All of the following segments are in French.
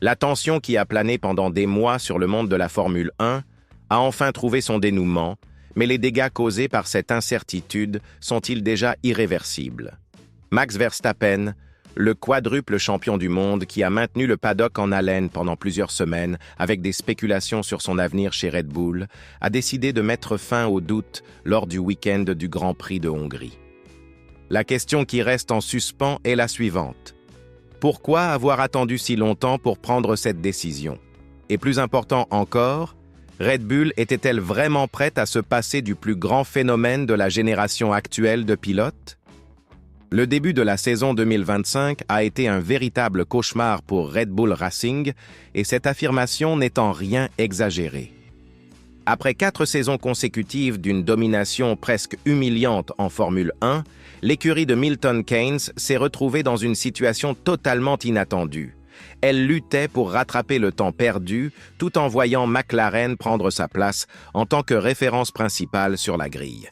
La tension qui a plané pendant des mois sur le monde de la Formule 1 a enfin trouvé son dénouement, mais les dégâts causés par cette incertitude sont-ils déjà irréversibles? Max Verstappen, le quadruple champion du monde qui a maintenu le paddock en haleine pendant plusieurs semaines avec des spéculations sur son avenir chez Red Bull, a décidé de mettre fin aux doutes lors du week-end du Grand Prix de Hongrie. La question qui reste en suspens est la suivante. Pourquoi avoir attendu si longtemps pour prendre cette décision? Et plus important encore, Red Bull était-elle vraiment prête à se passer du plus grand phénomène de la génération actuelle de pilotes? Le début de la saison 2025 a été un véritable cauchemar pour Red Bull Racing et cette affirmation n'est en rien exagérée. Après 4 saisons consécutives d'une domination presque humiliante en Formule 1, l'écurie de Milton Keynes s'est retrouvée dans une situation totalement inattendue. Elle luttait pour rattraper le temps perdu tout en voyant McLaren prendre sa place en tant que référence principale sur la grille.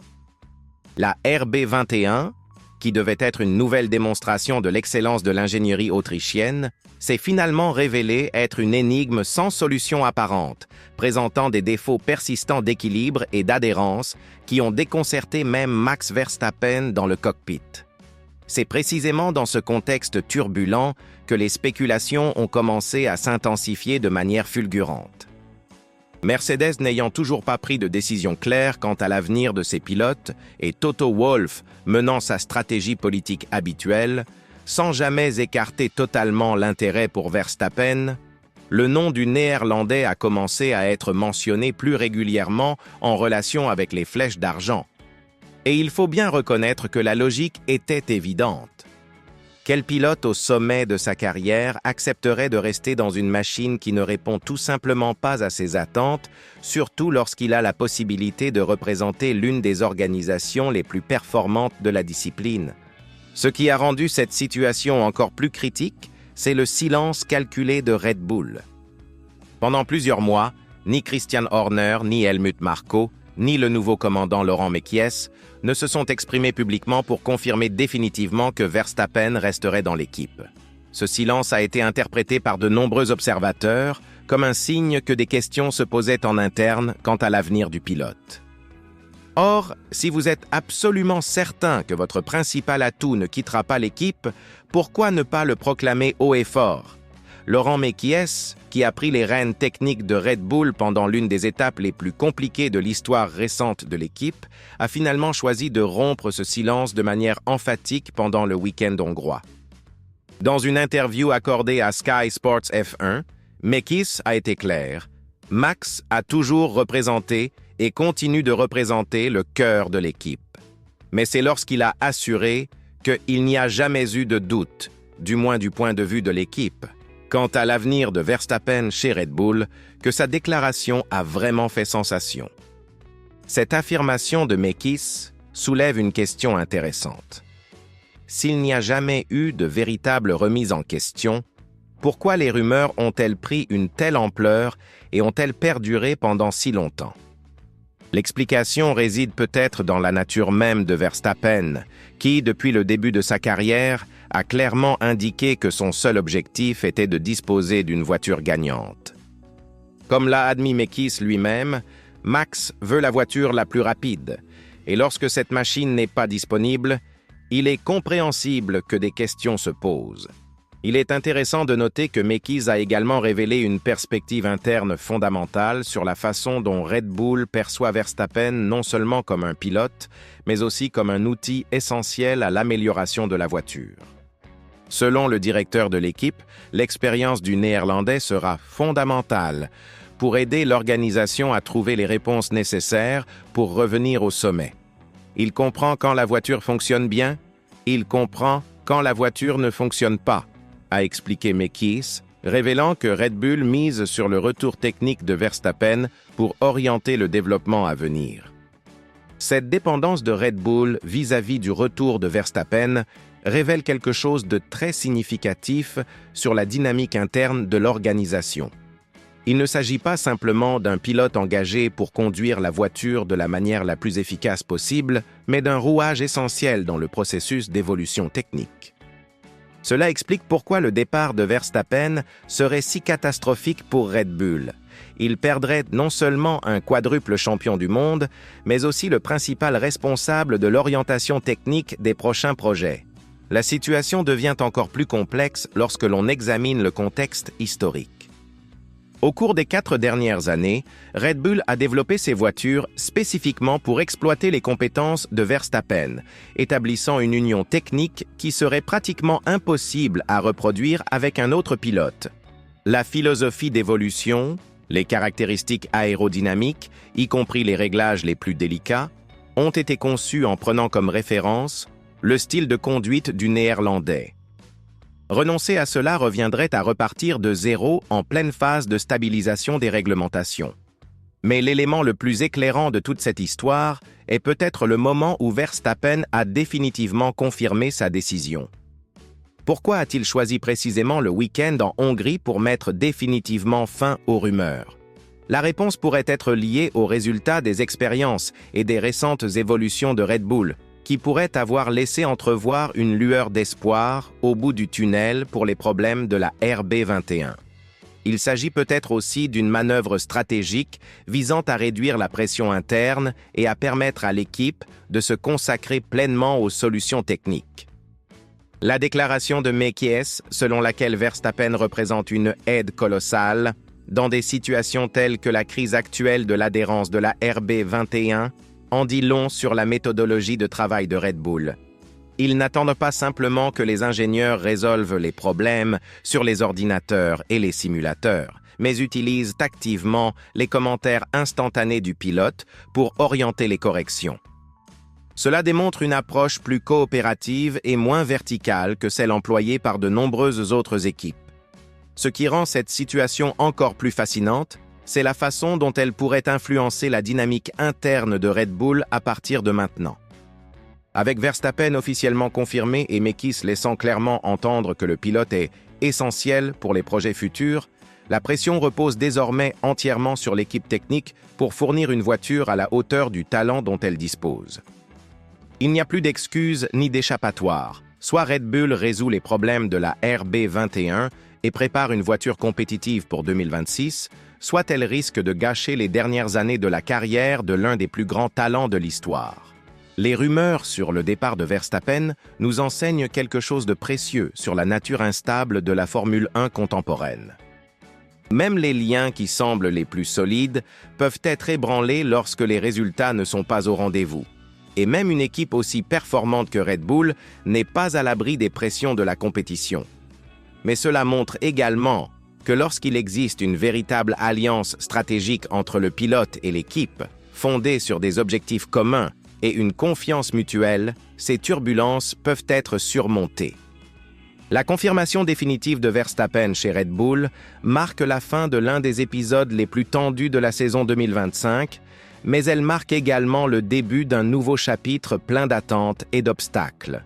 La RB21, qui devait être une nouvelle démonstration de l'excellence de l'ingénierie autrichienne, s'est finalement révélée être une énigme sans solution apparente, présentant des défauts persistants d'équilibre et d'adhérence qui ont déconcerté même Max Verstappen dans le cockpit. C'est précisément dans ce contexte turbulent que les spéculations ont commencé à s'intensifier de manière fulgurante. Mercedes n'ayant toujours pas pris de décision claire quant à l'avenir de ses pilotes et Toto Wolff menant sa stratégie politique habituelle, sans jamais écarter totalement l'intérêt pour Verstappen, le nom du Néerlandais a commencé à être mentionné plus régulièrement en relation avec les flèches d'argent. Et il faut bien reconnaître que la logique était évidente. Quel pilote au sommet de sa carrière accepterait de rester dans une machine qui ne répond tout simplement pas à ses attentes, surtout lorsqu'il a la possibilité de représenter l'une des organisations les plus performantes de la discipline? Ce qui a rendu cette situation encore plus critique, c'est le silence calculé de Red Bull. Pendant plusieurs mois, ni Christian Horner, ni Helmut Marko, ni le nouveau commandant Laurent Mekies ne se sont exprimés publiquement pour confirmer définitivement que Verstappen resterait dans l'équipe. Ce silence a été interprété par de nombreux observateurs comme un signe que des questions se posaient en interne quant à l'avenir du pilote. Or, si vous êtes absolument certain que votre principal atout ne quittera pas l'équipe, pourquoi ne pas le proclamer haut et fort? Laurent Mekies, qui a pris les rênes techniques de Red Bull pendant l'une des étapes les plus compliquées de l'histoire récente de l'équipe, a finalement choisi de rompre ce silence de manière emphatique pendant le week-end hongrois. Dans une interview accordée à Sky Sports F1, Mekies a été clair. Max a toujours représenté et continue de représenter le cœur de l'équipe. Mais c'est lorsqu'il a assuré qu'il n'y a jamais eu de doute, du moins du point de vue de l'équipe, quant à l'avenir de Verstappen chez Red Bull, que sa déclaration a vraiment fait sensation. Cette affirmation de Mekies soulève une question intéressante. S'il n'y a jamais eu de véritable remise en question, pourquoi les rumeurs ont-elles pris une telle ampleur et ont-elles perduré pendant si longtemps? L'explication réside peut-être dans la nature même de Verstappen, qui, depuis le début de sa carrière, a clairement indiqué que son seul objectif était de disposer d'une voiture gagnante. Comme l'a admis Mekies lui-même, Max veut la voiture la plus rapide, et lorsque cette machine n'est pas disponible, il est compréhensible que des questions se posent. Il est intéressant de noter que Mekies a également révélé une perspective interne fondamentale sur la façon dont Red Bull perçoit Verstappen non seulement comme un pilote, mais aussi comme un outil essentiel à l'amélioration de la voiture. Selon le directeur de l'équipe, l'expérience du Néerlandais sera fondamentale pour aider l'organisation à trouver les réponses nécessaires pour revenir au sommet. Il comprend quand la voiture fonctionne bien, il comprend quand la voiture ne fonctionne pas, a expliqué Mekies, révélant que Red Bull mise sur le retour technique de Verstappen pour orienter le développement à venir. Cette dépendance de Red Bull vis-à-vis du retour de Verstappen révèle quelque chose de très significatif sur la dynamique interne de l'organisation. Il ne s'agit pas simplement d'un pilote engagé pour conduire la voiture de la manière la plus efficace possible, mais d'un rouage essentiel dans le processus d'évolution technique. Cela explique pourquoi le départ de Verstappen serait si catastrophique pour Red Bull. Il perdrait non seulement un quadruple champion du monde, mais aussi le principal responsable de l'orientation technique des prochains projets. La situation devient encore plus complexe lorsque l'on examine le contexte historique. Au cours des 4 dernières années, Red Bull a développé ses voitures spécifiquement pour exploiter les compétences de Verstappen, établissant une union technique qui serait pratiquement impossible à reproduire avec un autre pilote. La philosophie d'évolution, les caractéristiques aérodynamiques, y compris les réglages les plus délicats, ont été conçues en prenant comme référence le style de conduite du Néerlandais. Renoncer à cela reviendrait à repartir de zéro en pleine phase de stabilisation des réglementations. Mais l'élément le plus éclairant de toute cette histoire est peut-être le moment où Verstappen a définitivement confirmé sa décision. Pourquoi a-t-il choisi précisément le week-end en Hongrie pour mettre définitivement fin aux rumeurs? La réponse pourrait être liée aux résultats des expériences et des récentes évolutions de Red Bull, qui pourrait avoir laissé entrevoir une lueur d'espoir au bout du tunnel pour les problèmes de la RB21. Il s'agit peut-être aussi d'une manœuvre stratégique visant à réduire la pression interne et à permettre à l'équipe de se consacrer pleinement aux solutions techniques. La déclaration de Mekies, selon laquelle Verstappen représente une aide colossale, dans des situations telles que la crise actuelle de l'adhérence de la RB21, en dit long sur la méthodologie de travail de Red Bull. Ils n'attendent pas simplement que les ingénieurs résolvent les problèmes sur les ordinateurs et les simulateurs, mais utilisent activement les commentaires instantanés du pilote pour orienter les corrections. Cela démontre une approche plus coopérative et moins verticale que celle employée par de nombreuses autres équipes. Ce qui rend cette situation encore plus fascinante, c'est la façon dont elle pourrait influencer la dynamique interne de Red Bull à partir de maintenant. Avec Verstappen officiellement confirmé et Mekies laissant clairement entendre que le pilote est essentiel pour les projets futurs, la pression repose désormais entièrement sur l'équipe technique pour fournir une voiture à la hauteur du talent dont elle dispose. Il n'y a plus d'excuses ni d'échappatoire. Soit Red Bull résout les problèmes de la RB21 et prépare une voiture compétitive pour 2026, soit elle risque de gâcher les dernières années de la carrière de l'un des plus grands talents de l'histoire. Les rumeurs sur le départ de Verstappen nous enseignent quelque chose de précieux sur la nature instable de la Formule 1 contemporaine. Même les liens qui semblent les plus solides peuvent être ébranlés lorsque les résultats ne sont pas au rendez-vous. Et même une équipe aussi performante que Red Bull n'est pas à l'abri des pressions de la compétition. Mais cela montre également que lorsqu'il existe une véritable alliance stratégique entre le pilote et l'équipe, fondée sur des objectifs communs et une confiance mutuelle, ces turbulences peuvent être surmontées. La confirmation définitive de Verstappen chez Red Bull marque la fin de l'un des épisodes les plus tendus de la saison 2025, mais elle marque également le début d'un nouveau chapitre plein d'attentes et d'obstacles.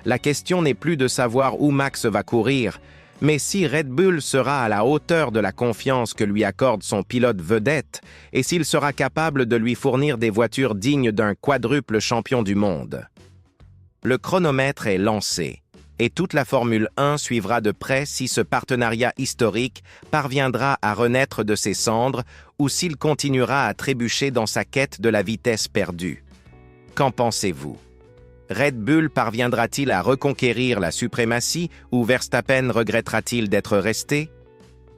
La question n'est plus de savoir où Max va courir, mais si Red Bull sera à la hauteur de la confiance que lui accorde son pilote vedette et s'il sera capable de lui fournir des voitures dignes d'un quadruple champion du monde. Le chronomètre est lancé et toute la Formule 1 suivra de près si ce partenariat historique parviendra à renaître de ses cendres ou s'il continuera à trébucher dans sa quête de la vitesse perdue. Qu'en pensez-vous? Red Bull parviendra-t-il à reconquérir la suprématie ou Verstappen regrettera-t-il d'être resté?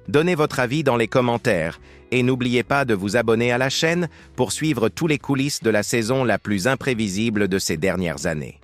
Donnez votre avis dans les commentaires et n'oubliez pas de vous abonner à la chaîne pour suivre tous les coulisses de la saison la plus imprévisible de ces dernières années.